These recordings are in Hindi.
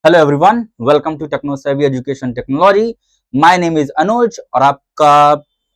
Hello everyone, welcome to techno savvy education technology. My name is Anuj और आपका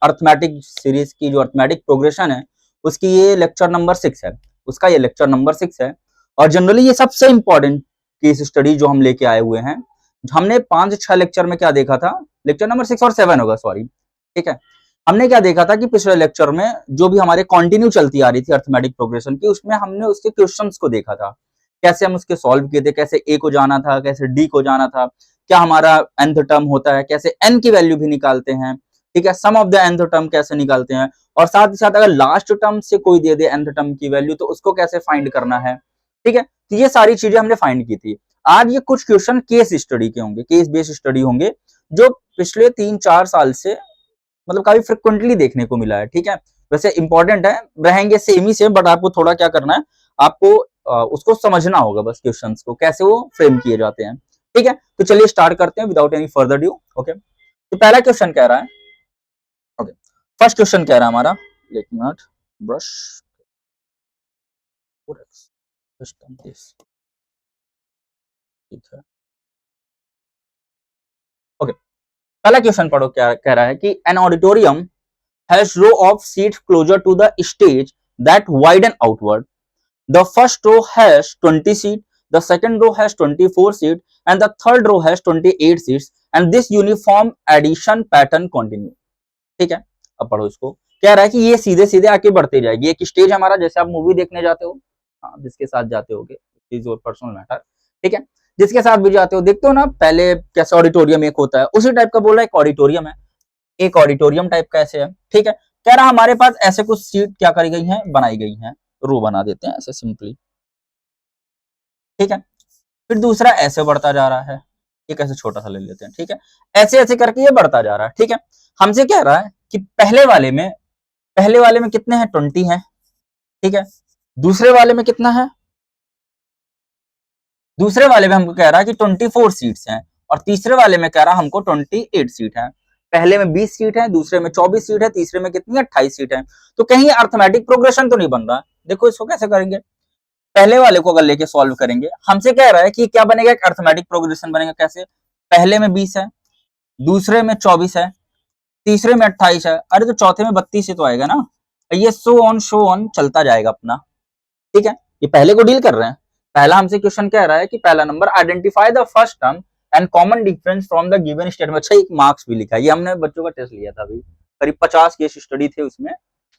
अर्थमेटिक सीरीज की जो अर्थमेटिक प्रोग्रेशन है उसकी ये लेक्चर नंबर 6 है। उसका ये लेक्चर नंबर 6 है और जनरली ये सबसे इंपॉर्टेंट केस स्टडी जो हम लेके आए हुए हैं। हमने 5-6 लेक्चर में क्या देखा था, लेक्चर नंबर 6 और 7 होगा, सॉरी, ठीक है। हमने क्या देखा था कि पिछले लेक्चर में जो भी हमारे कंटिन्यू चलती आ रही थी अर्थमेटिक प्रोग्रेशन की, उसमें हमने उसके क्वेश्चंस को देखा था, कैसे हम उसके सॉल्व किए थे, कैसे ए को जाना था, कैसे डी को जाना था, क्या हमारा nth टर्म होता है, कैसे n की वैल्यू भी निकालते हैं, ठीक है, सम ऑफ द nth टर्म कैसे निकालते हैं, और साथ ही साथ अगर लास्ट टर्म से कोई दे दे nth टर्म की वैल्यू तो उसको कैसे फाइंड करना है, ठीक है। तो ये सारी चीजें हमने फाइंड की थी। आज ये कुछ क्वेश्चन केस स्टडी के होंगे, केस बेस्ड स्टडी होंगे, जो पिछले 3-4 साल से मतलब काफी फ्रिक्वेंटली देखने को मिला है, ठीक है। वैसे इंपॉर्टेंट है, रहेंगे सेम ही सेम, बट आपको थोड़ा क्या करना है, आपको उसको समझना होगा, बस क्वेश्चंस को कैसे वो फ्रेम किए जाते हैं, ठीक है। तो चलिए स्टार्ट करते हैं without any further due. Okay, तो पहला क्वेश्चन कह रहा है, ओके, फर्स्ट क्वेश्चन कह रहा है हमारा, let me not brush system this, ठीक है। ओके, पहला क्वेश्चन पढ़ो, क्या कह रहा है कि an auditorium has row of seats closer to the stage that widen outward. The first row has 20 seats, the second row has 24 seats, and the third row has 28 seats, and this uniform addition pattern continue. ठीक है, अब पढ़ो इसको। कह रहा है कि ये सीधे सीधे आके बढ़ते जाएगी। एक स्टेज हमारा, जैसे आप मूवी देखने जाते हो, हाँ, जिसके साथ जाते होगे, इज योर पर्सनल मैटर, ठीक है, जिसके साथ भी जाते हो, देखते हो ना पहले कैसे ऑडिटोरियम एक होता है, उसी टाइप का बोल रहा है, एक ऑडिटोरियम है, एक ऑडिटोरियम टाइप का ऐसे है, ठीक है। कह रहा हमारे पास ऐसे कुछ सीट क्या करी गई हैं, बनाई गई हैं, रो बना देते हैं ऐसे सिंपली, ठीक है। फिर दूसरा ऐसे बढ़ता जा रहा है, एक ऐसे छोटा सा ले लेते हैं, ठीक है। ऐसे ऐसे करके ये बढ़ता जा रहा है, ठीक है। हमसे कह रहा है कि पहले वाले में कितने हैं, 20 हैं, ठीक है। दूसरे वाले में कितना है, दूसरे वाले में हमको कह रहा है कि 24 सीट्स हैं, और तीसरे वाले में कह रहा है हमको 28 सीट है। पहले में 20 सीट है, दूसरे में 24 सीट है, तीसरे में कितनी 28 सीट है। तो कहीं अर्थमेटिक प्रोग्रेशन तो नहीं बन रहा। देखो इसको कैसे करेंगे, पहले वाले को अगर लेके सॉल्व करेंगे, हमसे कह रहा है कि क्या बनेगा, एक अर्थमेटिक प्रोग्रेशन बनेगा। कैसे, पहले में 20 है, दूसरे में 24 है, तीसरे में 28 है, अरे तो चौथे में 32 ही तो आएगा ना। ये सो ऑन चलता जाएगा अपना, ठीक है। ये पहले को डील कर रहे हैं। पहला हमसे क्वेश्चन कह रहा है कि पहला number, identify the first term and common difference from the given statement. अच्छा, एक मार्क्स भी लिखा है, ये हमने बच्चों का टेस्ट लिया था अभी, करीब 50 केस स्टडी थे उसमें,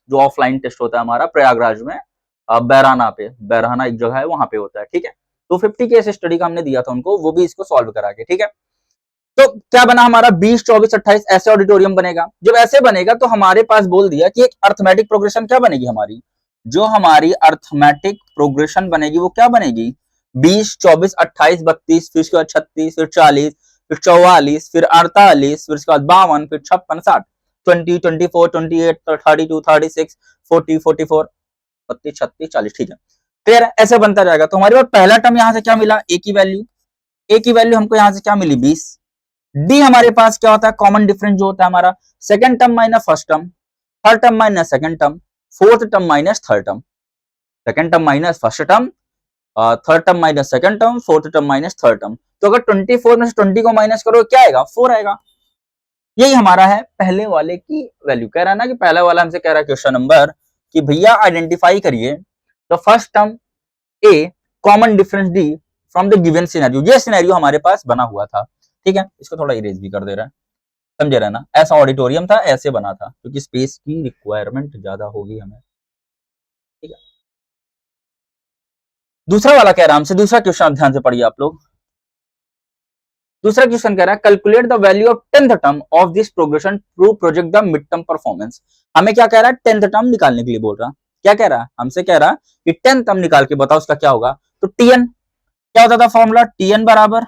जो ऑफलाइन टेस्ट होता है हमारा प्रयागराज में, बैराना पे, बैराना एक जगह है वहां पे होता है, ठीक है। तो 50 केस स्टडी का हमने दिया था उनको, वो भी इसको सॉल्व करा के, ठीक है। तो क्या बना हमारा, 20, 24, 28 ऐसे ऑडिटोरियम बनेगा। जब ऐसे बनेगा तो हमारे पास बोल दिया कि एक अर्थमेटिक प्रोग्रेशन क्या बनेगी हमारी, जो हमारी अर्थमेटिक प्रोग्रेशन बनेगी वो क्या बनेगी, 20, 24, 28, 32, फिर उसके बाद 36, फिर 40, फिर 44, फिर 48, फिर उसके बाद 52, फिर 56, 60, 20, 24, 28, 32, 36, 40, 44, 32, 36, 40, ठीक है। क्लियर है, ऐसे बनता जाएगा। तो हमारे पास पहला टर्म यहाँ से क्या मिला, ए की वैल्यू, ए की वैल्यू हमको यहाँ से क्या मिली, 20। डी हमारे पास क्या होता है, कॉमन डिफरेंस जो होता है हमारा, second term minus first term, third term minus second term, fourth term minus third term, second term minus first term, third term minus second term, fourth term minus third term. तो अगर 24 में से 20 को माइनस करो क्या आएगा, 4 आएगा। यही हमारा है पहले वाले की वैल्यू। कह रहा है ना कि पहला वाला हमसे कह रहा है क्वेश्चन नंबर कि भैया आइडेंटिफाई करिए the first term A, common difference D from the given scenario. ये सिनेरियो हमारे पास बना हुआ था, ठीक है। इसको थोड़ा इरेज भी कर दे रहा है, समझे रहे ना, ऐसा ऑडिटोरियम था, ऐसे बना था, क्योंकि स्पेस की रिक्वायरमेंट ज्यादा होगी हमें, ठीक है। दूसरा वाला कह रहा है हमसे, दूसरा क्वेश्चन ध्यान से पढ़िए आप लोग। दूसरा क्वेश्चन कह रहा है calculate the value of 10th term of this progression to project the mid term performance. हमें क्या कह रहा है, 10th टर्म निकालने के लिए बोल रहा है। क्या कह रहा है, हमसे कह रहा है कि 10th टर्म निकाल के बताओ उसका क्या होगा। तो टीएन क्या होता था फॉर्मूला, टीएन बराबर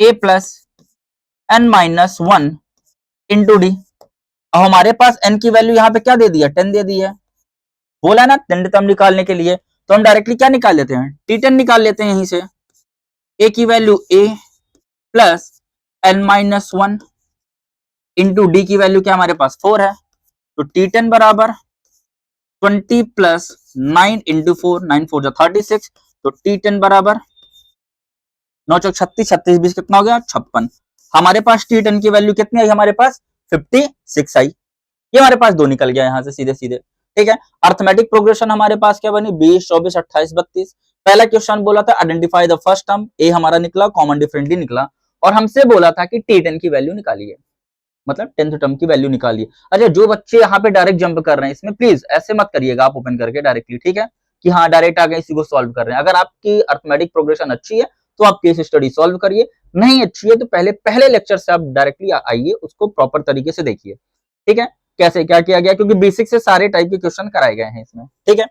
A plus N minus 1 into D. अब हमारे पास एन की वैल्यू यहाँ पे क्या दे दी है, 10 दे दी है, बोला ना 10th टर्म निकालने के लिए, तो हम डायरेक्टली क्या निकाल लेते हैं, टी10 निकाल लेते हैं यहीं से। ए की value A plus N minus 1 into D की वैल्यू क्या हमारे पास 4 है। तो टी10 बराबर 20 प्लस 9 इंटू 4, 9 4 जा 36, तो टी10 बराबर 9 चौक 36, 36 20 कितना हो गया 56। हमारे पास T10 की वैल्यू कितनी आई हमारे पास 56 आई। ये हमारे पास दो निकल गया यहाँ से सीधे सीधे। ठीक है, अर्थमेटिक प्रोग्रेशन हमारे पास क्या बनी 20 24 28 32। पहला क्वेश्चन बोला था आइडेंटिफाई द फर्स्ट टर्म, ए हमारा निकला, कॉमन डिफरेंटली निकला, और हमसे बोला था कि T10 की वैल्यू निकालिए, मतलब 10th टर्म की वैल्यू निकालिए। अच्छा, जो बच्चे यहाँ पे डायरेक्ट जंप कर रहे हैं इसमें प्लीज ऐसे मत करिएगा आप ओपन करके डायरेक्टली, ठीक है, कि हाँ डायरेक्ट आ गए इसी को सॉल्व कर रहे हैं। अगर आपकी अर्थमेटिक प्रोग्रेशन अच्छी है तो आप केस स्टडी सॉल्व करिए, नहीं अच्छी है तो पहले पहले लेक्चर से आप डायरेक्टली आइए, उसको प्रॉपर तरीके से देखिए। ठीक है, कैसे क्या किया गया, क्योंकि बेसिक से सारे टाइप के क्वेश्चन कराए गए हैं इसमें। ठीक है,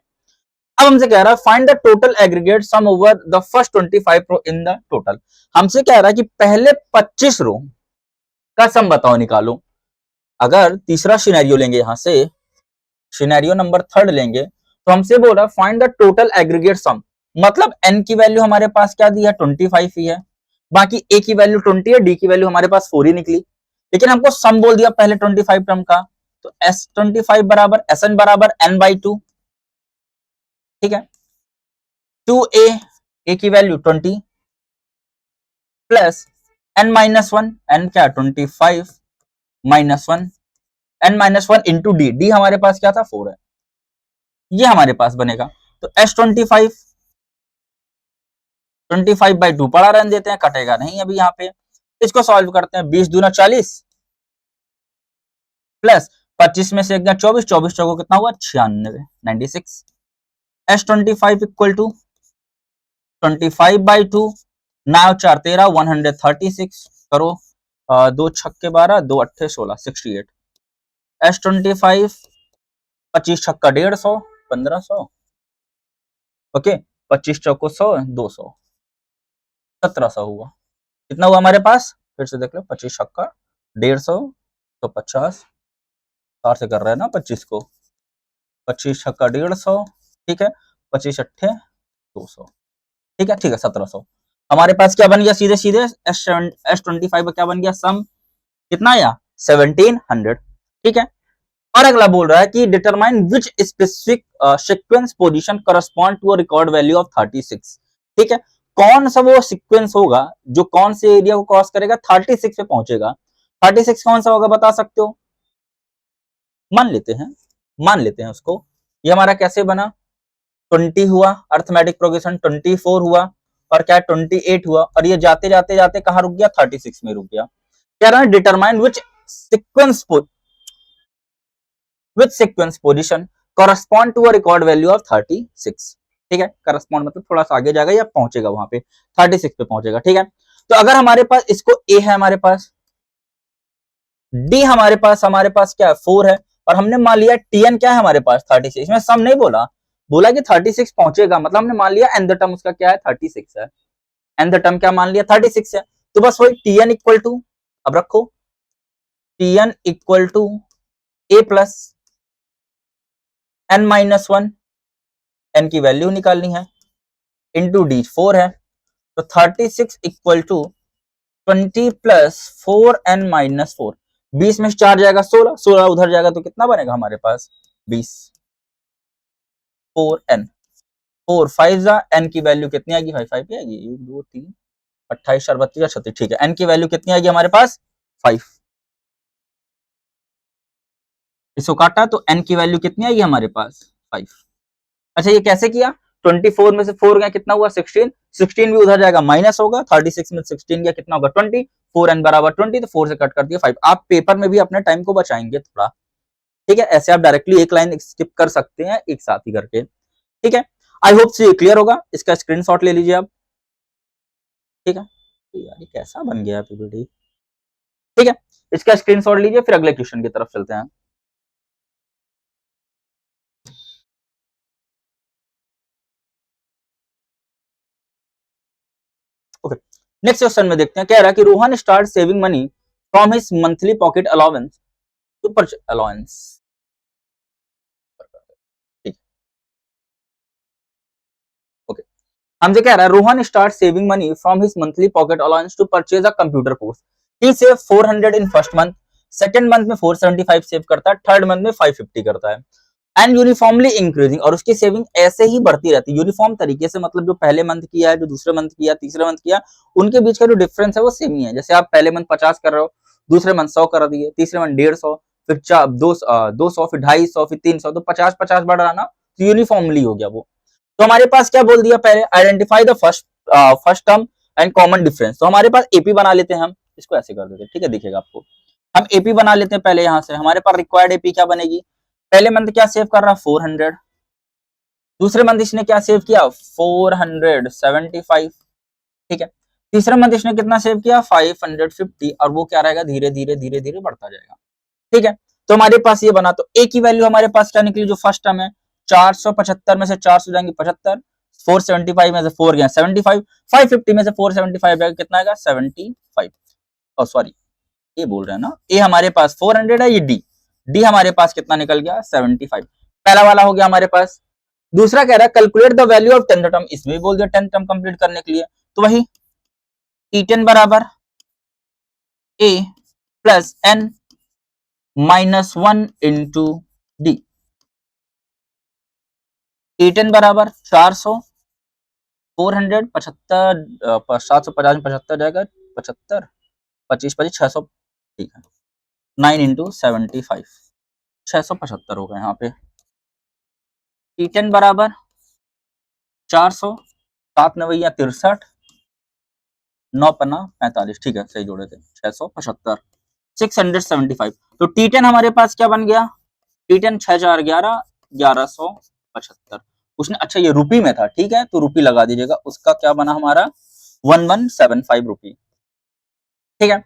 अब हमसे कह रहा है find the total aggregate sum over the first 25 row in the total. हमसे कह रहा है कि पहले 25 रो का सम बताओ, निकालो। अगर तीसरा सिनेरियो लेंगे, यहां से सिनेरियो नंबर 3 लेंगे, तो हमसे बोल रहा है फाइंड द टोटल एग्रीगेट सम, मतलब n की वैल्यू हमारे पास क्या दी है 25 ही है, बाकी a की वैल्यू 20 है, d की वैल्यू हमारे पास 4 ही निकली, लेकिन हमको सम बोल दिया पहले 25 टर्म का, तो S25 बराबर Sn बराबर n/2। ठीक है, 2a, a की वैल्यू 20 प्लस n-1, n क्या 25 -1, n-1 इंटू डी, डी हमारे पास क्या था 4 है, ये हमारे पास बनेगा। तो S25 25/2 पड़ा रहने देते हैं, कटेगा नहीं अभी यहाँ पे। इसको सॉल्व करते हैं, 20 दूना 40 प्लस 25 में से एक 24, 24 चौको कितना हुआ 96, 96। S25 इक्वल टू 25/2, 9 4 13 136 करो, 2 छक्के 12, 2 अट्ठे 16, 68। S25 25 छक्का 150, 1500, ओके, 25 चौको 100, 200, 1700 हुआ। कितना हुआ हमारे पास, फिर से देख लो, 25 छक्का 150 तो 50, 4 से कर रहे हैं ना 25 को, 25 छक्का 150, ठीक है, 25 अट्ठे 200, ठीक है, ठीक है 1700। हमारे पास क्या बन गया सीधे सीधे, S25 का क्या बन गया सम, कितना आया 1700। ठीक है, और अगला बोल रहा है कि determine which specific sequence position correspond to a record value of 36। ठीक है, कौन सा वो सीक्वेंस होगा जो कौन से एरिया को क्रॉस करेगा 36 पे पहुंचेगा। 36 कौन सा होगा बता सकते हो, मान लेते हैं उसको, ये हमारा कैसे बना 20 हुआ, अर्थमेटिक प्रोग्रेशन 24 हुआ, और क्या 28 हुआ, और ये जाते जाते जाते कहां रुक गया 36 में रुक गया। कह रहा है determine which sequence position correspond to a record value of 36। ठीक है, करस्पॉन्ड मतलब थोड़ा सा आगे जाएगा या पहुंचेगा वहां पे 36 पे पहुंचेगा। ठीक है, तो अगर हमारे पास इसको ए है, हमारे पास डी हमारे पास क्या है 4 है, और हमने मान लिया टीएन क्या है हमारे पास 36, इसमें सम नहीं बोला, बोला कि 36 पहुंचेगा, मतलब हमने मान लिया एन द टर्म उसका क्या है 36 है, एन द टर्म क्या मान लिया 36 है, तो बस वही टीएन इक्वल टू, अब रखो T n equal to a plus n-1, n की वैल्यू निकालनी है, इंटू डी 4 है, तो 36 इक्वल टू 20 प्लस 4n-4, 20 में 4 जाएगा 16, 16 उधर जाएगा तो कितना बनेगा हमारे पास 20, 4n, 4 5 जा, n की वैल्यू कितनी आएगी भाई 5 आएगी, 1 2 3 28 4 32 36, ठीक है, n की वैल्यू कितनी आएगी हमारे पास 5, इसको काटा तो n की वैल्यू कितनी आएगी हमारे पास 5। अच्छा ये कैसे किया, 24 में से 4 गया कितना हुआ 16, 16 भी उधर जाएगा माइनस होगा, 36 में 16 गया कितना होगा 20, 4n बराबर 20, तो 4 से कट कर दिया 5। आप पेपर में भी अपने टाइम को बचाएंगे थोड़ा, ठीक है, ऐसे आप डायरेक्टली एक लाइन स्किप कर सकते हैं एक साथ ही करके। ठीक है, आई होप से क्लियर होगा, इसका स्क्रीनशॉट ले लीजिए आप। ठीक है, यार ये कैसा बन गया पीपीटी। ठीक है, इसका स्क्रीनशॉट लीजिए, फिर अगले क्वेश्चन की तरफ चलते हैं। ओके, नेक्स्ट क्वेश्चन में देखते हैं, कह रहा है कि Rohan start saving money from his monthly pocket allowance to purchase allowance. Okay, हमसे कह रहा है Rohan start saving money from his monthly pocket allowance to purchase a computer course. He save 400 in first month, second month में 475 सेव करता है, थर्ड मंथ में 550 करता है। एंड यूनिफॉर्मली इंक्रीजिंग, और उसकी सेविंग ऐसे ही बढ़ती रहती है यूनिफॉर्म तरीके से, मतलब जो पहले मंथ किया है, जो दूसरे मंथ किया, तीसरे मंथ किया, उनके बीच का जो डिफरेंस है वो सेम ही है। जैसे आप पहले मंथ 50 कर रहे हो, दूसरे मंथ 100 कर दिए, तीसरे मंथ 150, फिर 200, फिर 250, फिर 300, तो 50-50 बढ़ रहा ना, तो यूनिफॉर्मली हो गया वो। तो हमारे पास क्या बोल दिया पहले, identify the first term and common difference. तो हमारे पास एपी बना लेते हैं हम, इसको ऐसे कर देते हैं, ठीक है, दिखेगा आपको। हम एपी बना लेते हैं पहले, यहां से हमारे पास रिक्वायर्ड एपी क्या बनेगी, पहले मंथ क्या सेव कर रहा है 400, दूसरे मंथ इसने क्या सेव किया 475, ठीक है, तीसरे मंथ इसने कितना सेव किया 550, और वो क्या रहेगा, धीरे धीरे धीरे धीरे बढ़ता जाएगा, ठीक है। तो हमारे पास ये बना, तो ए की वैल्यू हमारे पास क्या निकली, जो फर्स्ट टर्म है 475 में से 400 जाएंगे 75, 475 में से 4 गया 75, 550 में से 475 जाएगा कितना आएगा 75, और सॉरी ये बोल रहे हैं ना, ए हमारे पास 400 है, ये डी, डी हमारे पास कितना निकल गया 75, पहला वाला हो गया हमारे पास। दूसरा कह रहा है calculate the value of 10th term, इसमें भी बोल दिया 10th टर्म कंप्लीट करने के लिए, तो वही T10 बराबर A plus N minus 1 into D, T10 बराबर 400, 400, 75, 750 में 75 जाएगा, 75, 25 600, ठीक है, 9 इंटू 75, 675 हो गए यहाँ पे। T10 बराबर 400, 7 नवैया 63, 9 पन्ना 45, ठीक है, सही जोड़े थे, 675, 675। तो T10 हमारे पास क्या बन गया, T10 6 4 11, 1175। उसने, अच्छा ये रुपी में था, ठीक है, तो रुपी लगा दीजिएगा, उसका क्या बना हमारा 1175 रुपी, ठीक है।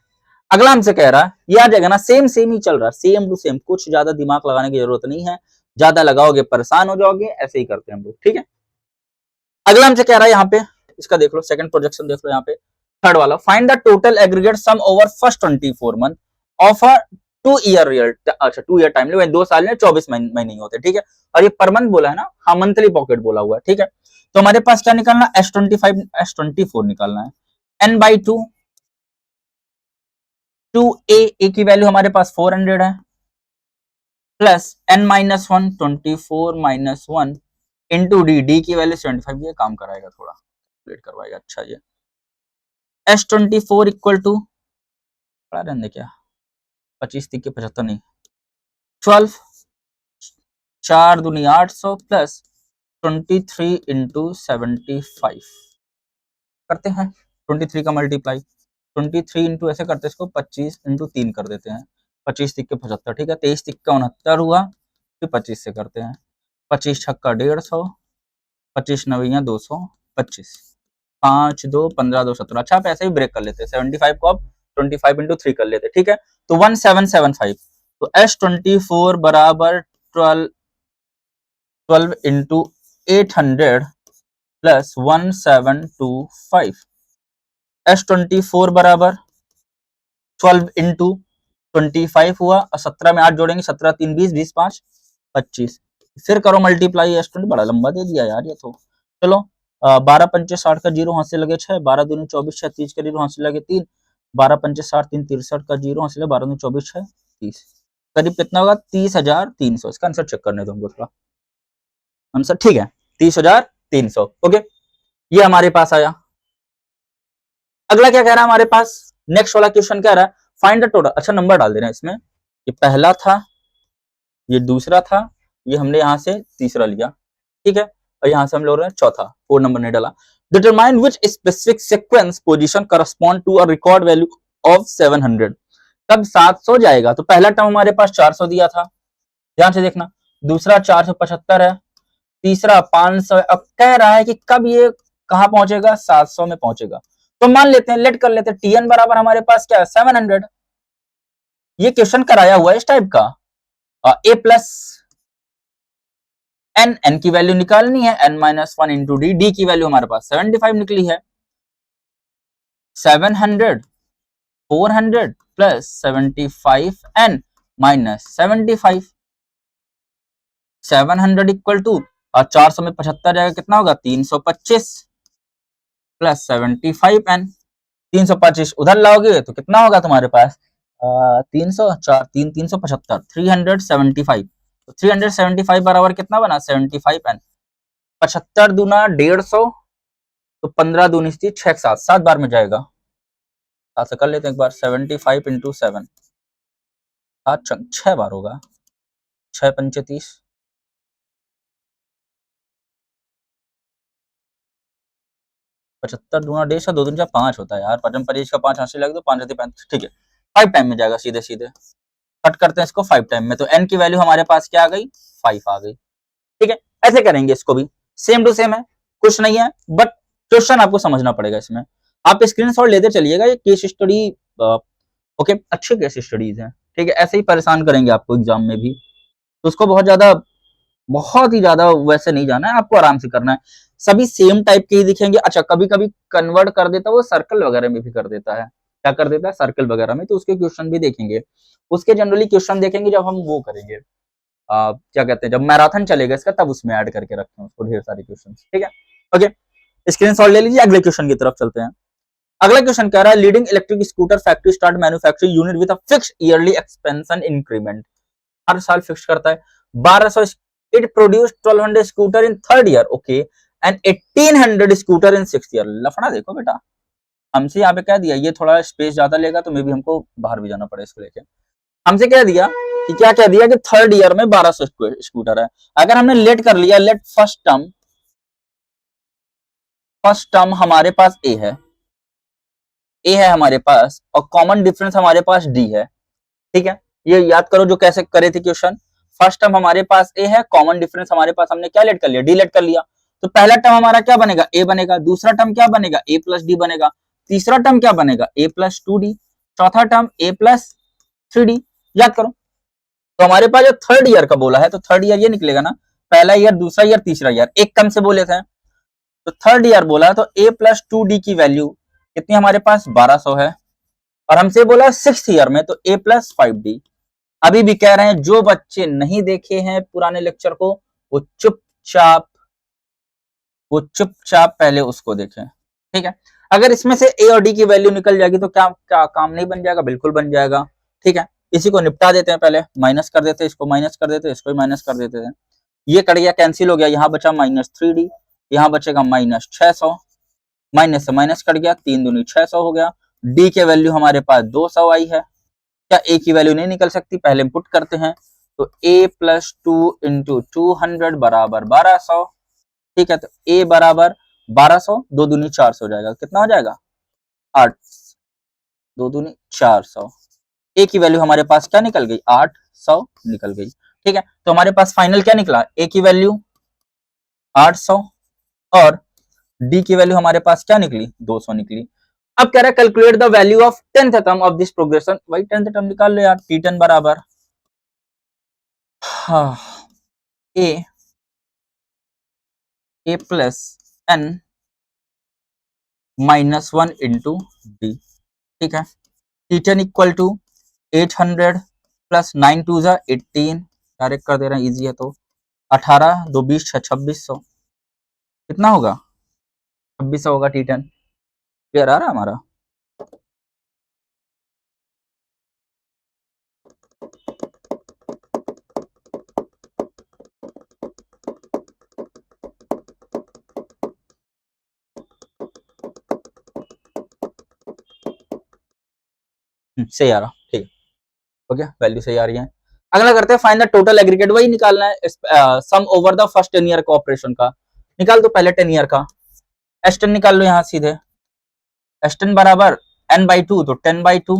अगला हमसे कह रहा है, ये आ जाएगा ना, सेम सेम ही चल रहा है, सेम टू सेम, कुछ ज्यादा दिमाग लगाने की जरूरत नहीं है, ज्यादा लगाओगे परेशान हो जाओगे, ऐसे ही करते हैं हम लोग, ठीक है। अगला हमसे कह रहा है यहाँ पे, इसका देख लो, सेकंड प्रोजेक्शन देख लो यहाँ पे, थर्ड वाला, find the total aggregate sum over first 24 month of a 2 year real, अच्छा 2 ईयर टाइम लिमिट, 2 साल में 24 महीने होते, ठीक है, और ये पर मंथ बोला है ना, हाँ मंथली पॉकेट बोला हुआ है, ठीक है। तो हमारे पास क्या निकालना, S25 S24 निकालना है, n बाई 2, 2a की वैल्यू हमारे पास 400 है, plus n minus 1 24 minus 1 into d, d की वैल्यू 75, ये काम कराएगा थोड़ा, कैलकुलेट करवाएगा, अच्छा ये S24 इक्वल टू, पढ़ा रहने क्या, 25 3 के 75 नहीं, 12, 4 दूनी 800 प्लस 23 इंटू 75 करते हैं, 23 का मल्टीप्लाई, 23 इंटू ऐसे करते हैं इसको, 25 इंटू 3 कर देते हैं, 25 3 के 75, ठीक है, 23 3 का 69 हुआ, फिर 25 से करते हैं, 25 छक्का 150, 25 नवैया 225, 5 2 15 2 17, अच्छा आप ऐसे ही ब्रेक कर लेते हैं, 75 को आप 25 इंटू 3 कर लेते, ठीक है, तो 1775, तो S24 बराबर 12 इंटू 800 प्लस 1725, S24 बराबर 12 इंटू 25 हुआ, और 17 में 8 जोड़ेंगे, 17 3 20, 20 5 25, फिर करो मल्टीप्लाई, S20 बड़ा लंबा दे दिया यार ये तो, चलो 12 पंचे 60 का जीरो हाथ से लगे 6, 12 दूनी 24 6 30 का जीरो हाथ से लगे 3, 12 पंचे 60 3 63 का जीरो हाथ से लगे, 12 दूनी 24 6 30, करीब कितना होगा 30,300, इसका आंसर चेक करने दो हमको थोड़ा, आंसर ठीक है 30,300, ओके, ये हमारे पास आया। अगला क्या कह रहा है हमारे पास, नेक्स्ट वाला क्वेश्चन कह रहा है फाइंड द टोटल, अच्छा नंबर डाल दे रहे हैं इसमें, ये पहला था, ये दूसरा था, ये हमने यहां से तीसरा लिया, ठीक है, और यहां से हम लोग रहे हैं चौथा, 4 नंबर नहीं डाला। Determine which specific sequence position correspond to a record value of 700, तब 700 जाएगा, तो पहला टर्म हमारे पास 400 दिया था, ध्यान से देखना, दूसरा 475 है, तीसरा 500 है, अब कह रहा है कि कब ये कहां पहुंचेगा 700 में पहुंचेगा, तो मान लेते हैं, लेट कर लेते हैं, Tn बराबर हमारे पास क्या है 700, ये क्वेश्चन कराया हुआ है इस टाइप का, ए प्लस एन, एन की वैल्यू निकालनी है, n minus 1 into d, d की वैल्यू हमारे पास 75 निकली है, 700 400 plus 75 n minus 75, 700 equal to, और 400 में 75 जाएगा कितना होगा 325 प्लस 75 n, 325 उधर लाओगे तो कितना होगा तुम्हारे पास 300 4 3 375, 375, तो 375 बराबर कितना बना 75 n। 75 दूना 150, तो 15 दूनी 6 7 7 बार में जाएगा। सात से कर लेते हैं एक बार, 75 इंटू 7, 6 बार होगा, 6 पंचे 30, 75 दूना 150, 2 दूनी 5 होता है यार, पचम परीज का 5 हासिल लगे तो 5 35, ठीक है 5 टाइम में जाएगा सीधे सीधे। कट करते हैं इसको 5 टाइम में, तो n की वैल्यू हमारे पास क्या आ गई 5 आ गई। ठीक है, ऐसे करेंगे इसको भी, सेम टू सेम है, कुछ नहीं है, बट क्वेश्चन आपको समझना पड़ेगा इसमें। आप स्क्रीनशॉट लेते चलिएगा, ये केस स्टडी ओके अच्छे केस स्टडीज हैं। ठीक है, ऐसे ही परेशान करेंगे आपको एग्जाम में भी, तो उसको बहुत ही ज्यादा वैसे नहीं जाना है, आपको आराम से करना है। सभी सेम टाइप के ही दिखेंगे। अच्छा, कभी कभी कन्वर्ट कर देता है वो सर्कल वगैरह में भी कर देता है, क्या कर देता है सर्कल वगैरह में, तो उसके क्वेश्चन भी देखेंगे। उसके जनरली क्वेश्चन देखेंगे जब हम वो करेंगे, क्या कहते हैं, जब मैराथन चलेगा इसका, तब उसमें ऐड करके रखते हैं उसको ढेर सारे क्वेश्चन। ठीक है, ओके, स्क्रीनशॉट ले लीजिए, अगले क्वेश्चन की तरफ चलते हैं। अगला क्वेश्चन कह रहा है leading electric scooter factory start manufacturing unit with a fixed yearly expansion increment. हर साल फिक्स करता है 1200, it produce 1200 scooter in third year, okay, and 1800 scooter in sixth year. लफड़ा देखो बेटा, हमसे यहाँ पे कह दिया ये थोड़ा स्पेस ज्यादा लेगा तो मे भी हमको बाहर भी जाना पड़े इसको लेके। हमसे कह दिया कि क्या कह दिया कि थर्ड ईयर में 1200 स्कूटर है। अगर हमने लेट कर लिया, लेट फर्स्ट टर्म हमारे पास ए है हमारे पास, और कॉमन डिफरेंस हमारे पास डी है। ठीक है, ये याद करो जो कैसे करे थे क्वेश्चन। फर्स्ट टर्म हमारे पास ए है, कॉमन डिफरेंस हमारे पास हमने क्या लेट कर लिया, डी लेट कर लिया। तो पहला टर्म हमारा क्या बनेगा, ए बनेगा। दूसरा टर्म क्या बनेगा, ए प्लस डी बनेगा। तीसरा टर्म क्या बनेगा, ए प्लस 2d। चौथा टर्म ए प्लस 3d। याद करो, तो हमारे पास जो थर्ड ईयर का बोला है, तो थर्ड ईयर ये निकलेगा ना, पहला ईयर, दूसरा ईयर, तीसरा ईयर, एक कम से बोले थे, तो थर्ड ईयर बोला तो ए प्लस 2d की वैल्यू कितनी हमारे पास 1200 है। और हमसे बोला सिक्स ईयर में तो ए प्लस 5d। अभी भी कह रहे हैं जो बच्चे नहीं देखे हैं पुराने लेक्चर को, वो चुपचाप पहले उसको देखें। ठीक है, अगर इसमें से ए और डी की वैल्यू निकल जाएगी तो क्या क्या काम नहीं बन जाएगा, बिल्कुल बन जाएगा। ठीक है, इसी को निपटा देते हैं, पहले माइनस कर देते हैं, इसको माइनस कर देते हैं, इसको माइनस कर देते हैं। ये कट गया, कैंसिल हो गया, यहाँ बचा -3d, यहाँ बचेगा -600, माइनस से माइनस कट गया, 3 दूनी 600 हो गया। डी के वैल्यू हमारे पास 200 आई है। क्या ए की वैल्यू नहीं निकल सकती, पहले पुट करते हैं, तो a प्लस 2 इंटू 200 बराबर 1200। ठीक है, तो a बराबर 1200, 2 दूनी 400 हो जाएगा, कितना हो जाएगा 8, 2 दूनी 400। a की वैल्यू हमारे पास क्या निकल गई 800 निकल गई। ठीक है, तो हमारे पास फाइनल क्या निकला, a की वैल्यू 800 और डी की वैल्यू हमारे पास क्या निकली 200 निकली। अब कह रहा है calculate the value of 10th term of this progression. भाई 10th टर्म निकाल लो यार, t10 बराबर A plus N -1 into D. ठीक है, t10 इक्वल टू 800 प्लस 9 2 जा 18, डायरेक्ट कर दे रहे हैं, इजी है तो 18 2 20 2600, कितना होगा 2600 होगा t10। क्लियर आ रहा है हमारा। सही आ रहा, ठीक है, ओके, वैल्यू सही आ रही है। अगला करते हैं फाइंड द टोटल एग्रीगेट, वही निकालना है, sum over the first 10 year cooperation का। निकाल दो पहले 10 ईयर का, एस10 निकाल लो यहाँ सीधे, एस10 बराबर n/2, तो 10/2,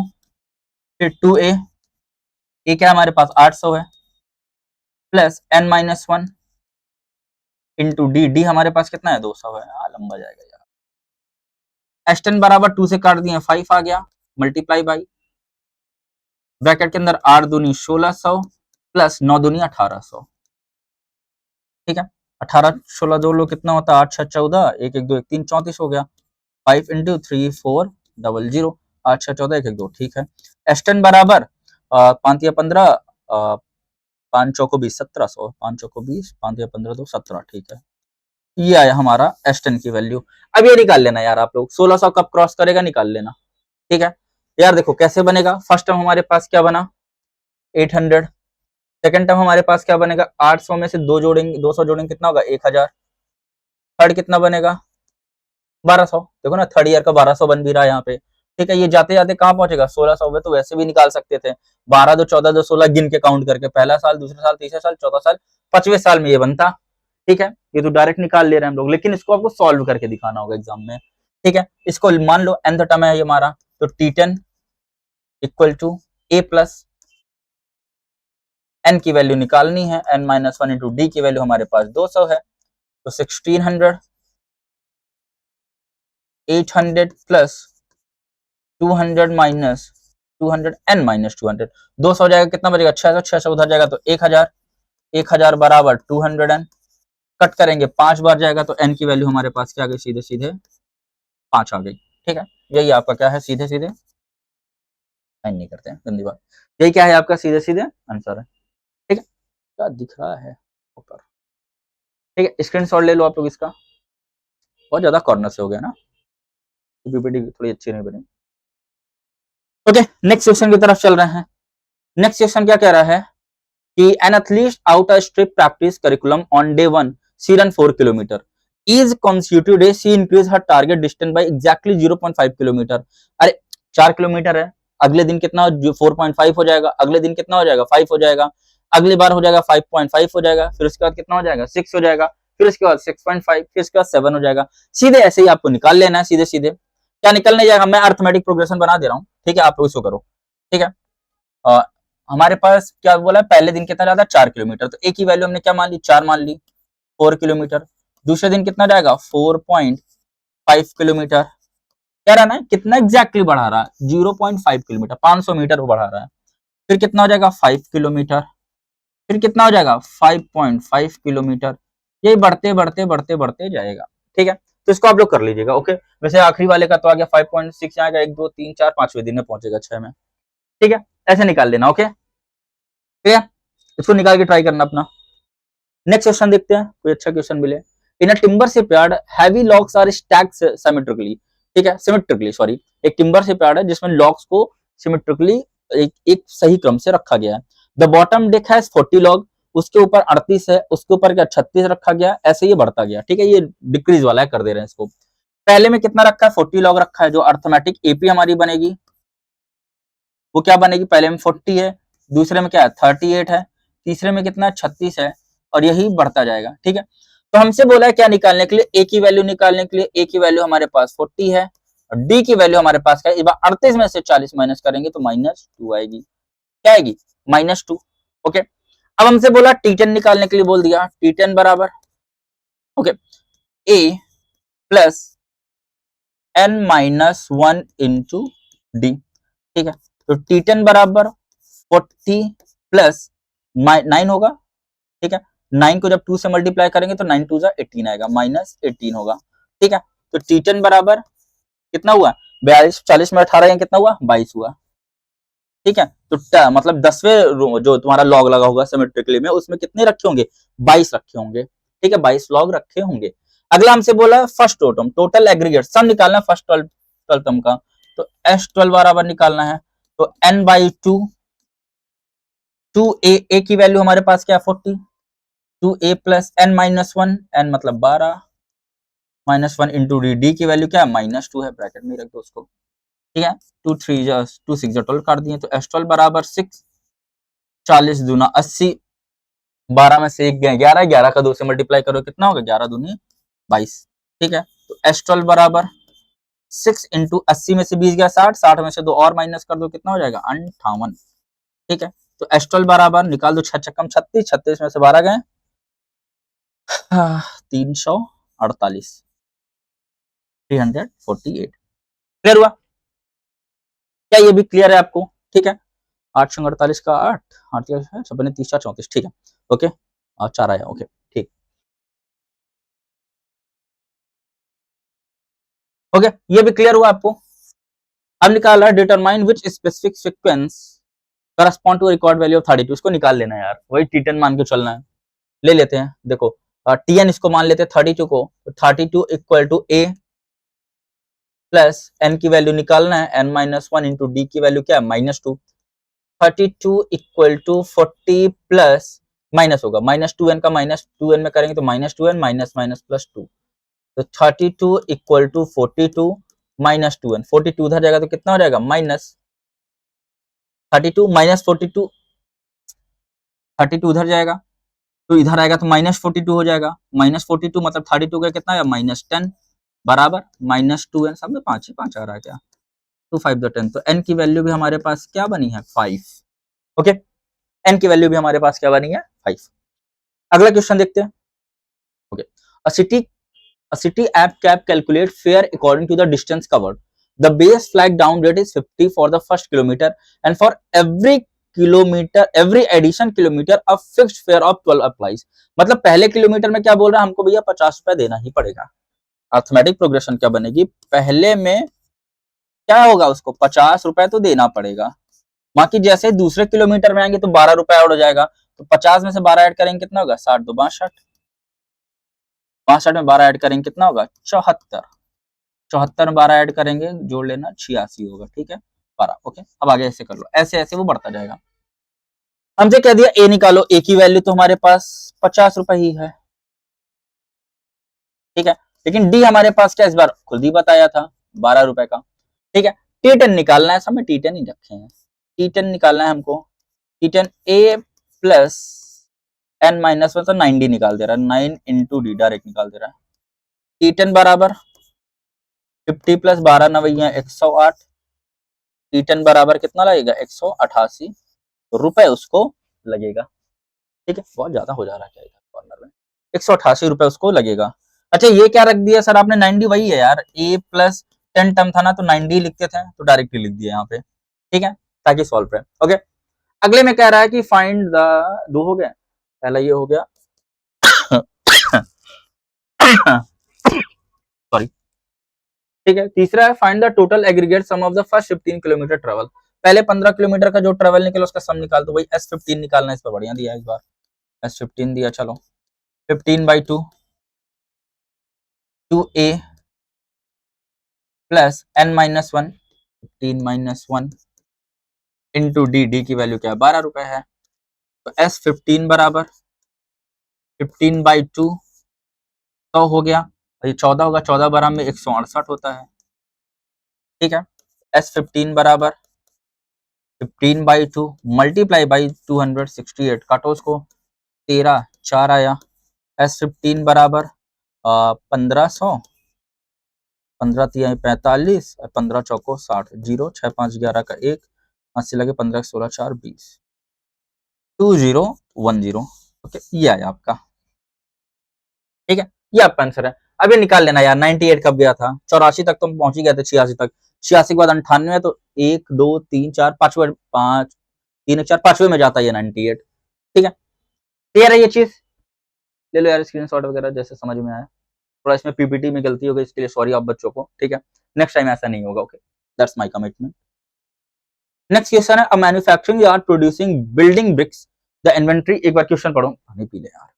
फिर 2a, ए क्या हमारे पास 800 है, plus n-1 into d, D हमारे पास कितना है 200 है, लंबा जाएगा यार। एस10 बराबर 2 से काट दिए 5 आ गया, मल्टीप्लाई बाई ब्रैकेट के अंदर 8 दूनी 1600 प्लस 9 दूनी 1800। ठीक है, 18 16 दो लोग कितना होता है, 8 6 14, 1 1 2 1 3 34 हो गया, 5 इंटू 3 4 00, 8 6 14 1 1 2, ठीक है। एस10 बराबर 5 या 15, 5 चौको 20 1700, 5 चौको 20, 5 या 15 2 17, ठीक है। ये आया हमारा एस10 की वैल्यू। अब ये निकाल लेना यार आप लोग, 1600 कब क्रॉस करेगा निकाल लेना। ठीक है यार, देखो कैसे बनेगा, फर्स्ट टर्म हमारे पास क्या बना 800, सेकंड टर्म हमारे पास क्या बनेगा, 800 में से 200 जोड़ेंगे कितना होगा, 1000। थर्ड कितना बनेगा, 1200। देखो ना, थर्ड ईयर का 1200 बन भी रहा है यहाँ पे। ठीक है, ये जाते जाते कहाँ पहुंचेगा, 1600 में। तो वैसे भी निकाल सकते थे, 12 2 14 2 16 गिन के काउंट करके, पहला साल, दूसरा साल, तीसरा साल, चौथा साल, 5वें साल में ये बनता। ठीक है, ये तो डायरेक्ट निकाल ले रहे हैं हम लोग, लेकिन इसको आपको सॉल्व करके दिखाना होगा एग्जाम में। ठीक है, इसको मान लो nth टर्म है ये हमारा, तो T10 equal to a plus n की वैल्यू निकालनी है, n माइनस 1 इंटू डी की वैल्यू हमारे पास 200 है, तो 1600 800 प्लस 200 माइनस 200 n माइनस 200, 200 हो जाएगा, कितना बचेगा, 600, 600 उधर जाएगा तो 1000, 1000 बराबर 200n, कट करेंगे 5 बार जाएगा तो n की वैल्यू हमारे पास क्या आ गई, सीधे सीधे 5 आ गई। ठीक है, यही आपका क्या है, सीधे सीधे, साइन नहीं करते हैं, गंदी बात, यही क्या है आपका सीधे सीधे आंसर है। ठीक है, क्या दिख रहा है ऊपर। ठीक है, स्क्रीनशॉट ले लो आप लोग इसका, बहुत ज्यादा कॉर्नर से हो गया ना, पीपीटी थोड़ी अच्छी नहीं बनी। ओके, नेक्स्ट क्वेश्चन की तरफ चल रहे हैं। नेक्स्ट क्वेश्चन क्या कह रहा है कि an athlete out a strip practice curriculum on day 1 she run 4 kilometre, is consecutive day she increase her target distance by exactly 0.5 kilometre. अरे 4 किलोमीटर है, अगले दिन कितना 4.5 हो जाएगा, अगले दिन कितना हो जाएगा 5 हो जाएगा, अगली बार हो जाएगा 5.5 हो जाएगा, फिर उसके बाद कितना हो जाएगा 6 हो जाएगा, फिर उसके बाद 6.5, फिर उसके बाद 7 हो जाएगा। सीधे ऐसे ही आपको निकाल लेना है, सीधे सीधे क्या निकलने जाएगा, मैं अर्थमेटिक प्रोग्रेशन बना दे रहा हूँ। ठीक है, आप लोग इसको करो। ठीक है, हमारे पास क्या बोला, पहले दिन कितना जाता है 4 किलोमीटर, तो एक ही वैल्यू हमने क्या मान ली, 4 मान ली, 4 किलोमीटर। दूसरे दिन कितना जाएगा 4.5 किलोमीटर, कह रहा ना कितना एग्जैक्टली बढ़ा रहा है, 0.5 किलोमीटर, 500 मीटर वो बढ़ा रहा है। फिर कितना हो जाएगा 5 किलोमीटर, फिर कितना हो जाएगा 5.5 किलोमीटर, ये बढ़ते बढ़ते बढ़ते बढ़ते जाएगा। ठीक है, तो इसको आप लोग कर लीजिएगा। ओके, वैसे आखिरी वाले का तो आ गया 5.6 आएगा, 1 2 3 4 5वें दिन में पहुंचेगा 6 में। ठीक है, ऐसे निकाल लेना। ओके, ठीक है, इसको निकाल के ट्राई करना अपना। नेक्स्ट क्वेश्चन देखते हैं, कोई अच्छा क्वेश्चन मिले। In a timber shipyard heavy logs are stacked symmetrically. ठीक है, सिमेट्रिकली, सॉरी, एक टिम्बर शिपयार्ड है जिसमें लॉग्स को सिमेट्रिकली एक सही क्रम से रखा गया है। The bottom deck has 40 log, उसके ऊपर 38 है, उसके ऊपर क्या 36 रखा गया, ऐसे ये बढ़ता गया। ठीक है, ये डिक्रीज वाला है, कर दे रहे हैं इसको। पहले में कितना रखा है, 40 लॉग रखा है, जो अर्थमेटिक एपी हमारी बनेगी वो क्या बनेगी, पहले में 40 है, दूसरे में क्या है 38 है, तीसरे में कितना 36 है, और यही बढ़ता जाएगा। ठीक है, तो हमसे बोला है क्या निकालने के लिए, ए की वैल्यू निकालने के लिए। ए की वैल्यू हमारे पास 40 है, और डी की वैल्यू हमारे पास क्या है, इस बार 38 में से 40 माइनस करेंगे तो -2 आएगी। क्या आएगी, -2। ओके, अब हमसे बोला T10 निकालने के लिए बोल दिया, T10 बराबर okay A plus n minus 1 into D. ठीक है, तो T10 बराबर 40 प्लस 9 होगा। ठीक है, 9 को जब 2 से मल्टीप्लाई करेंगे तो 9 2 जा 18 आएगा, -18 होगा। ठीक है, तो T10 बराबर कितना हुआ, 42, 40 में 18 या कितना हुआ 22 हुआ। ठीक है, तो मतलब 10वें जो तुम्हारा लॉग लगा होगा सिमेट्रिकली में, उसमें कितने रखे होंगे, 22 रखे होंगे। ठीक है, 22 लॉग रखे होंगे। अगला हमसे बोला फर्स्ट टोटम, टोटल एग्रीगेट सम निकालना फर्स्ट 12 टर्म का, तो S12 बराबर निकालना है, तो n/2 2a की वैल्यू हमारे पास क्या है 40, 2a plus n minus 1, n मतलब 12 -1 इंटू डी की वैल्यू क्या है -2 है, ब्रैकेट में रख दो उसको। ठीक है, 2 3 जा 2 6 जा 12 काट दिए, तो S12 बराबर 6, 40 दूना 80, 12 में से 1 गए 11, 11 का 2 से मल्टीप्लाई करो कितना होगा 11 दूनी 22। ठीक है, तो S12 बराबर 6 इंटू 80 में से 20 गया 60, 60 में से 2 और माइनस कर दो कितना हो जाएगा 58। ठीक है, तो S12 बराबर निकाल दो 6 छक्कम 36, 36 में से 12 गए 348, 348। क्लियर हुआ, क्या ये भी क्लियर है आपको। ठीक है, 8 48 का 8 8 है 30 4 34। ठीक है, ओके, और 4 आया। ओके, ठीक, ओके, ये भी क्लियर हुआ आपको। अब निकाला determine which specific sequence correspond to record value of 32, इसको निकाल लेना है यार, वही T10 मान के चलना है। ले लेते हैं, देखो Tn इसको मान लेते हैं 32 को, तो 32 equal to a plus n की वैल्यू निकालना है, n माइनस 1 इंटू डी की वैल्यू क्या है -2। 32 इक्वल टू 40 प्लस माइनस होगा, -2n का -2n में करेंगे तो -2n माइनस माइनस प्लस 2, तो 32 इक्वल टू 42 -2n, 42 उधर जाएगा तो कितना हो जाएगा माइनस 32 माइनस 42, 32 उधर जाएगा तो इधर आएगा तो -42 हो जाएगा, -42 मतलब 32 का कितना है -10 बराबर -2n, सब में 5 ही 5 आ रहा है क्या, 2 5 द 10, तो n की वैल्यू भी हमारे पास क्या बनी है 5। ओके, n की वैल्यू भी हमारे पास क्या बनी है 5। अगला क्वेश्चन देखते हैं। Okay, a city app cab calculate fare according to the distance covered. The base flag down rate is 50 for the first kilometer and for every addition kilometer a fixed fare of 12 applies. मतलब पहले किलोमीटर में क्या बोल रहा है हमको भैया 50 रुपए देना ही पड़ेगा। अर्थमेटिक प्रोग्रेशन क्या बनेगी, पहले में क्या होगा उसको 50 रुपए तो देना पड़ेगा, बाकी जैसे दूसरे किलोमीटर में आएंगे तो 12 रुपए ऐड हो जाएगा, तो 50 में से 12 ऐड करेंगे कितना होगा 60 दो 62, 62 में 12 ऐड करेंगे कितना होगा 74, 74 में 12 ऐड करेंगे जोड़ लेना 86 होगा, ठीक है 12। ओके, अब आगे ऐसे कर लो, ऐसे ऐसे वो बढ़ता जाएगा। हमसे कह दिया ए निकालो, ए की वैल्यू तो हमारे पास 50 रुपए ही है, ठीक है, लेकिन डी हमारे पास क्या इस बार खुद ही बताया था 12 रुपए का, ठीक है। टी10 निकालना है, सब में टी10 ही रखे हैं, टी10 निकालना है हमको, टी10 ए प्लस एन माइनस वन, तो 9d निकाल दे रहा है, 9 इंटू डी डायरेक्ट निकाल दे रहा है। टी10 बराबर 50 प्लस 12 नवैया 108, टी10 बराबर कितना लगेगा 188 रुपए उसको लगेगा, ठीक है, बहुत ज्यादा हो जा रहा है कॉर्नर में, 188 रुपए उसको लगेगा। अच्छा ये क्या रख दिया सर आपने 9d, वही है यार, a प्लस 10 टर्म था ना तो 9d लिखते थे तो डायरेक्टली लिख दिया यहाँ पे, ठीक है, ताकि सॉल्व करें। ओके, अगले में कह रहा है कि फाइंड द, दो हो गए, पहला ये हो गया सॉरी, ठीक है, तीसरा है find the total aggregate sum of the first 15 kilometre travel, पहले 15 किलोमीटर का जो ट्रेवल निकला उसका सम निकाल, तो भाई S15 निकालना है, इस पर बढ़िया दिया इस बार, S15 दिया, चलो 15/2 2a plus n minus 1 15 minus 1 into d, d की वैल्यू क्या है 12 रुपए है, तो S15 बराबर 15/2 100 हो गया, ये 14 होगा, 14 बारह में 168 होता है, ठीक है। S15 बराबर 15/2 मल्टीप्लाई बाई 268, काटो उसको 13 4 आया, S15 बराबर 1500, 15 तिहाई 45 और 15 चौको 60, 0 6 5 11 का 1 5 से लगे 15 16 4 20 2010। ओके, ये आया आपका, ठीक है, ये आपका आंसर है। अब ये निकाल लेना यार, 98 कब गया था, 84 तक तो हम पहुंच ही गए थे, 86 तक, 86 के बाद 98, तो 1 2 3 4 पांचवे 5 3 1 4 पांचवे में जाता है ये 98, ठीक है, क्लियर है ये चीज, ले लो यार स्क्रीनशॉट वगैरह जैसे समझ में आया, थोड़ा इसमें पीपीटी में गलती हो गई, इसके लिए सॉरी आप बच्चों को, ठीक है, नेक्स्ट टाइम ऐसा नहीं होगा। Okay, that's my commitment. Next question है, a manufacturing yard producing building bricks the inventory, एक बार क्वेश्चन पढ़ो, पानी पी ले यार।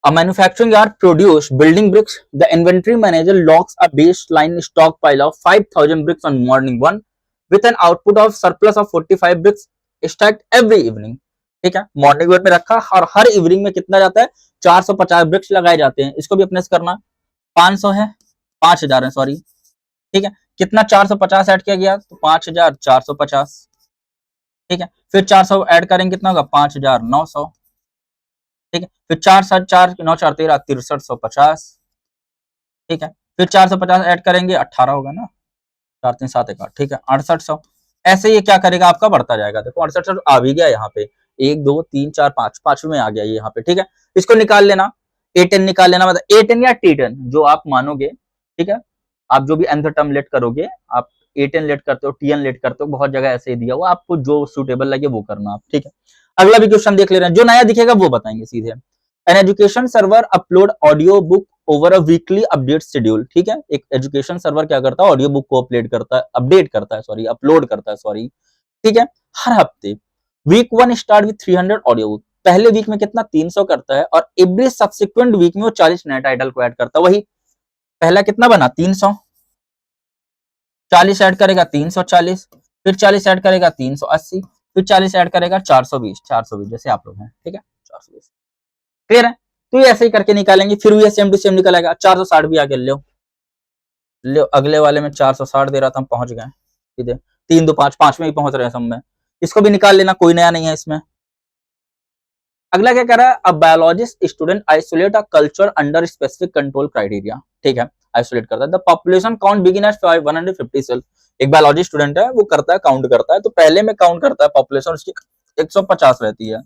A manufacturing yard produce building bricks. The inventory manager logs a baseline stockpile of 5,000 bricks on morning 1 with an output of surplus of 45 bricks stacked every evening. ठीक है, मॉर्निंग वन में रखा और हर इवनिंग में कितना जाता है 450 ब्रिक्स लगाए जाते हैं, इसको भी अपने से करना, 500 है 5000 है सॉरी, ठीक है, कितना 450 ऐड किया गया तो 5450, ठीक है, फिर 400 ऐड करेंगे कितना होगा 5900, ठीक है, फिर 4 9 4 13 6350, ठीक है, फिर 450 ऐड करेंगे 18 होगा ना, 4 3 7 1 8, ठीक है 6800, ऐसे ये क्या करेगा आपका बढ़ता जाएगा, देखो 6800 आ भी गया यहाँ पे, 1 2 3 4 5 पांचवें में आ गया ये यहाँ पे, ठीक है, इसको निकाल लेना, A10 निकाल लेना, मतलब A10 या T10 जो आप मानोगे, ठीक है, आप जो भी nth टर्म लेट करोगे, आप A10 लेट करते हो T10 लेट करते हो, बहुत जगह ऐसे ही दिया हुआ, आपको जो सुटेबल लगे वो करना आप, ठीक है। अगला भी क्वेश्चन देख ले रहे हैं, जो नया दिखेगा वो बताएंगे सीधे। An education server upload audio book over a weekly update schedule, ठीक है, एक एजुकेशन सर्वर क्या करता है ऑडियो बुक को अपडेट करता है, अपडेट करता है सॉरी, अपलोड करता है सॉरी, ठीक है, हर हफ्ते वीक 1 स्टार्ट विद 300 ऑडियो, पहले वीक में कितना 300 करता है और एवरी सब्सिक्वेंट वीक में वो 40 नए टाइटल को ऐड करता है। वही पहला कितना बना 300, 40 ऐड करेगा 340, फिर 40 ऐड करेगा 380, फिर 40 ऐड करेगा 420, 420 जैसे आप लोग हैं, ठीक है 420। क्लियर है? तो ये ऐसे ही करके निकालेंगे, फिर ये सेम टू सेम निकल आएगा। 460 भी आगे ले अगले वाले में 460 दे रहा था, हम पहुंच गए सीधे। 3 2 5, 5 में ही पहुंच रहे हैं सब में। इसको भी निकाल लेना, कोई नया नहीं है इसमें। अगला क्या कह रहा है, a biologist student isolate a culture under specific control criteria, ठीक है आइसोलेट करता है। The population count begin at 150 cell, एक बायोलॉजी स्टूडेंट है, वो करता है काउंट करता है, तो पहले में काउंट करता है पॉपुलेशन उसकी 150 रहती है,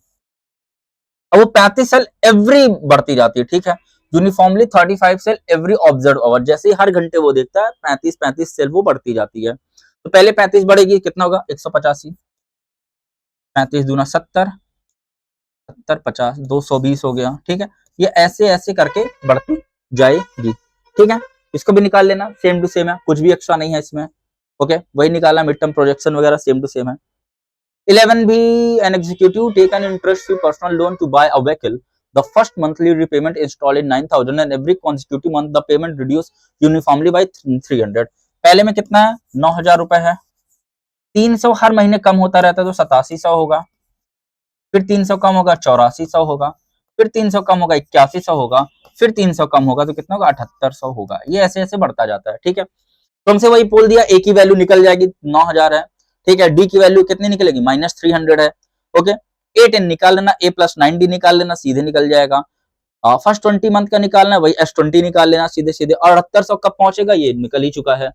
अब वो 35 सेल एवरी बढ़ती जाती है, ठीक है। Uniformly 35 cell every observe hour, जैसे ही हर घंटे वो देखता है 35 सेल वो बढ़ती जाती है। तो पहले 35 बढ़ेगी, कितना होगा 185, 35 दूना 70, 70 50 220 हो गया, ठीक है। ये ऐसे ऐसे करके बढ़ती जाएगी, ठीक है। इसको भी निकाल लेना, सेम टू सेम है, कुछ भी एक्स्ट्रा नहीं है इसमें। ओके, वही निकाला, मिड टर्म प्रोजेक्शन वगैरह सेम टू सेम है। 11 भी, an executive take an interest free personal loan to buy a vehicle. The first monthly repayment installed in 9,000 and every consecutive month the payment reduced uniformly by 300. पहले में कितना है 9,000 रुपए है, 300 हर महीने कम होता रहता है तो 8700 होगा, फिर 300 कम होगा 8400 होगा, फिर 300 कम होगा 8100 होगा, फिर 300 कम होगा तो कितना होगा 7800 होगा। ये ऐसे ऐसे बढ़ता जाता है, ठीक है। तो हमसे वही बोल दिया, ए की वैल्यू निकल जाएगी 9000 है, ठीक है। डी की वैल्यू कितनी निकलेगी -300 है, ओके। A10 निकाल लेना, A प्लस 9D निकाल लेना, सीधे निकल जाएगा। फर्स्ट 20 मंथ का निकालना है, वही S20 निकाल लेना सीधे सीधे। और 7800 कब पहुंचेगा, ये निकल ही चुका है,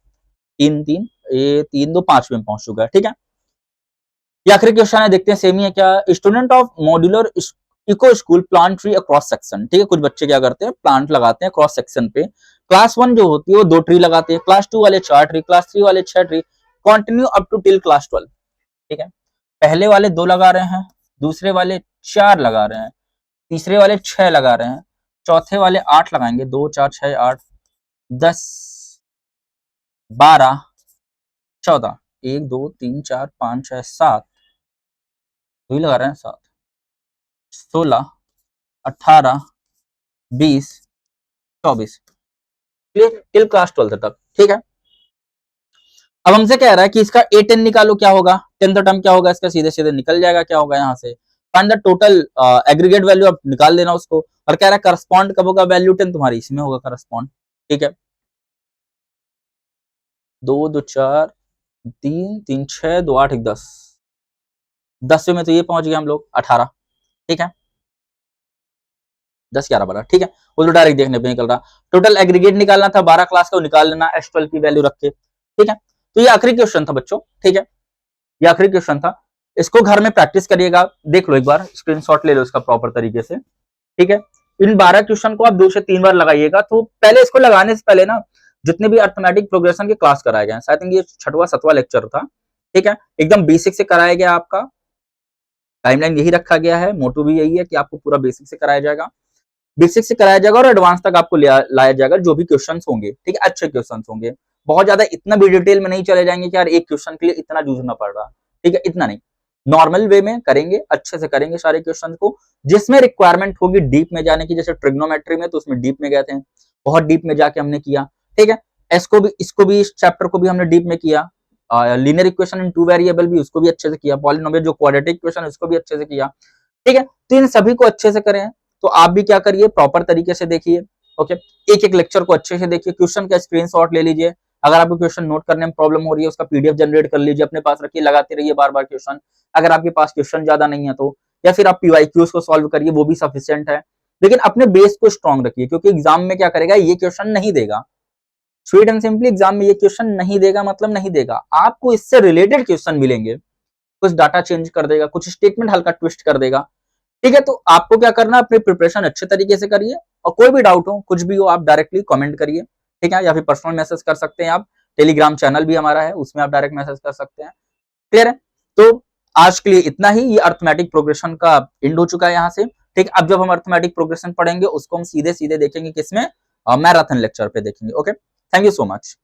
3 2 5 में पहुंच चुका है, ठीक है। ये आखिरी क्वेश्चन है, देखते हैं सेम ही है क्या। Student of modular eco school plant tree across section, ठीक है। कुछ बच्चे क्या करते हैं, प्लांट लगाते हैं क्रॉस सेक्शन पे। क्लास 1 जो होती है वो 2 ट्री लगाते हैं, क्लास 2 वाले 4 ट्री, क्लास 3 वाले 6 tree, continue up to till class 12, ठीक है। पहले वाले 2 लगा रहे हैं, दूसरे वाले 4 लगा रहे हैं, तीसरे वाले 6 लगा रहे हैं, चौथे वाले 8 लगाएंगे, 2 4 6 8 10 12 14, 1 2 3 4 5 6 7, 2 लगा रहे हैं, 7 16 18 20 24, टिल क्लास 12 तक, ठीक है। अब हमसे कह रहा है कि इसका A10 निकालो, क्या होगा 10th टर्म क्या होगा इसका, सीधे सीधे निकल जाएगा, क्या होगा यहाँ से find the total aggregate value, अब निकाल देना उसको। और कह रहा है करस्पॉन्ड कब होगा वैल्यू 10, तुम्हारी इसमें होगा करस्पॉन्ड, ठीक है। 2 2 4 3 3 6 2 8 1 10, 10 में तो ये पहुंच गए हम लोग 18, ठीक है। 10 11 12, ठीक है। वो तो डायरेक्ट देखने पे निकल रहा। टोटल एग्रीगेट निकालना था 12 क्लास का, निकाल लेना S12 की वैल्यू रख के, ठीक है। तो ये आखिरी क्वेश्चन था बच्चों, ठीक है। ये आखिरी क्वेश्चन था, इसको घर में प्रैक्टिस करिएगा, देख लो एक बार, स्क्रीनशॉट ले लो इसका प्रॉपर तरीके से, ठीक है। इन 12 क्वेश्चन को आप 2 से 3 बार लगाइएगा। तो पहले इसको लगाने से पहले ना जितने भी अर्थमेटिक प्रोग्रेशन के क्लास कराए गए हैं, आई थिंक ये 6वां 7वां लेक्चर था, ठीक है। एकदम बेसिक से कराया गया, आपका टाइमलाइन यही रखा गया है, मोटो भी यही है कि आपको पूरा बेसिक से कराया जाएगा, बेसिक से कराया जाएगा और एडवांस तक आपको लाया जाएगा, जो भी क्वेश्चन होंगे, ठीक है, अच्छे क्वेश्चन होंगे। बहुत ज्यादा इतना भी डिटेल में नहीं चले जाएंगे कि यार एक क्वेश्चन के लिए इतना जूझना पड़ रहा, ठीक है, इतना नहीं, नॉर्मल वे में करेंगे, अच्छे से करेंगे सारे क्वेश्चन को। जिसमें रिक्वायरमेंट होगी डीप में जाने की, जैसे ट्रिग्नोमेट्री में तो उसमें डीप में गए थे, बहुत डीप में जाके हमने किया, ठीक है। इसको भी इस चैप्टर को भी हमने डीप में किया, लीनियर इक्वेशन इन 2 वेरिएबल भी उसको भी अच्छे से किया, पॉलिनोमियल जो क्वाड्रेटिक इक्वेशन उसको भी अच्छे से किया, ठीक है। तो इन सभी को अच्छे से करें, तो आप भी क्या करिए, प्रॉपर तरीके से देखिए, ओके। एक एक लेक्चर को अच्छे से देखिए, क्वेश्चन का स्क्रीनशॉट ले लीजिए, अगर आपको क्वेश्चन नोट करने में प्रॉब्लम हो रही है उसका पीडीएफ जनरेट कर लीजिए, अपने पास रखिए, लगाते रहिए बार बार क्वेश्चन। अगर आपके पास क्वेश्चन ज्यादा नहीं है तो, या फिर आप पीवाईक्यूज को सॉल्व करिए, वो भी सफिशिएंट है, लेकिन अपने बेस को स्ट्रॉन्ग रखिए, क्योंकि एग्जाम में क्या करेगा, ये क्वेश्चन नहीं देगा, स्वीट एंड सिंपली एग्जाम में ये क्वेश्चन नहीं देगा, मतलब नहीं देगा, आपको इससे रिलेटेड क्वेश्चन मिलेंगे, कुछ डाटा चेंज कर देगा, कुछ स्टेटमेंट हल्का ट्विस्ट कर देगा, ठीक है। तो आपको क्या करना, अपनी प्रिपरेशन अच्छे तरीके से करिए, और कोई भी डाउट हो, कुछ भी हो, आप डायरेक्टली कमेंट करिए, ठीक है, या फिर पर्सनल मैसेज कर सकते हैं आप, टेलीग्राम चैनल भी हमारा है, उसमें आप डायरेक्ट मैसेज कर सकते हैं, क्लियर है। तो आज के लिए इतना ही, ये अर्थमेटिक प्रोग्रेशन का एंड हो चुका है यहाँ से, ठीक। अब जब हम अर्थमेटिक प्रोग्रेशन पढ़ेंगे उसको हम सीधे सीधे देखेंगे किसमें, मैराथन लेक्चर पे देखेंगे, okay. Thank you so much.